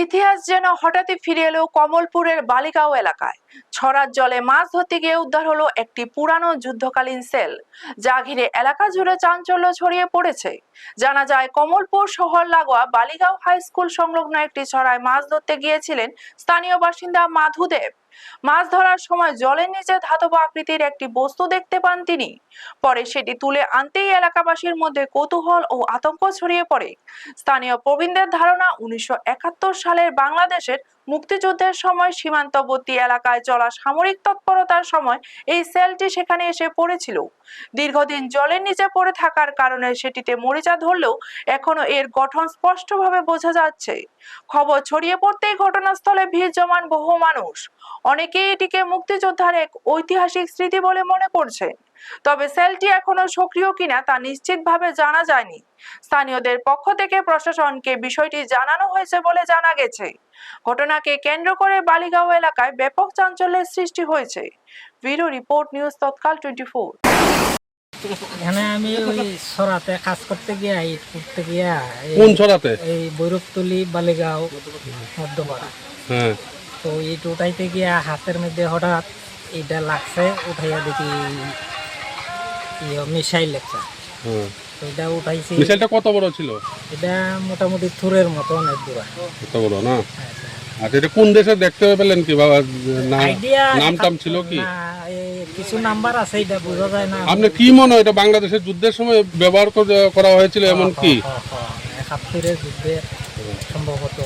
ইতিহাস যেন হঠাৎই ফিরে এলো কমলপুরের বালিগাঁও এলাকায়। ছড়ার জলে মাছ ধরতে গিয়ে উদ্ধার হলো একটি পুরানো যুদ্ধকালীন সেল, যা ঘিরে এলাকা জুড়ে চাঞ্চল্য ছড়িয়ে পড়েছে। জানা যায়, কমলপুর শহর লাগোয়া বালিগাঁও হাই স্কুল সংলগ্ন একটি ছড়ায় মাছ ধরতে গিয়েছিলেন স্থানীয় বাসিন্দা মাধুদেব। মাছ ধরার সময় জলের নিচে ধাতব আকৃতির একটি বস্তু দেখতে পান তিনি। পরে সেটি তুলে আনতেই এলাকাবাসীর মধ্যে কৌতূহল ও আতঙ্ক ছড়িয়ে পড়ে। স্থানীয় প্রবীণদের ধারণা, 1971 সালের বাংলাদেশের মুক্তিযুদ্ধের সময় সীমান্তবর্তী এলাকায় চলা সামরিক তৎপরতার সময় এই সেলটি সেখানে এসে পড়েছিল। দীর্ঘদিন জলের নিচে পড়ে থাকার কারণে সেটিতে মরিচা ধরলেও এখনো এর গঠন স্পষ্টভাবে বোঝা যাচ্ছে। খবর ছড়িয়ে পড়তেই ঘটনাস্থলে ভিড় জমান বহু মানুষ। অনেকেই এটিকে মুক্তিযোদ্ধার এক ঐতিহাসিক স্মৃতি বলে মনে করছেন। তবে সেলটি এখনো সক্রিয় কিনা তা নিশ্চিতভাবে জানা যায়নি। স্থানীয়দের পক্ষ থেকে প্রশাসনকে বিষয়টি জানানো হয়েছে বলে জানা গেছে। ঘটনাকে কেন্দ্র করে বালিগাঁও এলাকায় ব্যাপক চাঞ্চল্যের সৃষ্টি হয়েছে। ব্যুরো রিপোর্ট, নিউজ তৎকাল 24। এখানে আমি ওই সরাতে কাজ করতে গিয়া ইট করতে গিয়া কোন ছড়াতে? এই বৈরবতলি বালিগাঁও মধ্যপাড়া। হ্যাঁ, তো ইট উঠাইতে গিয়া হাতের মধ্যে হঠাৎ এটা লাগছে, উঠাইয়া দেখি মিসাইল লেখা। হ্যাঁ। তো এটা উঠাইছি। মিসাইলটা কত বড় ছিল? এটা মোটামুটি থুরের মতো অনেক দূর। কত বড় না? আচ্ছা, এটা কোন দেশে দেখতে পেলেন কি বাবা? আইডিয়া নাম টাম ছিল কি? না, কিছু নাম্বার আছে, এটা বোঝা যায় না। আপনি কি মনে হয় এটা বাংলাদেশের যুদ্ধের সময় ব্যবহার করা হয়েছিল এমন কি? 71-এর যুদ্ধে সম্ভবত।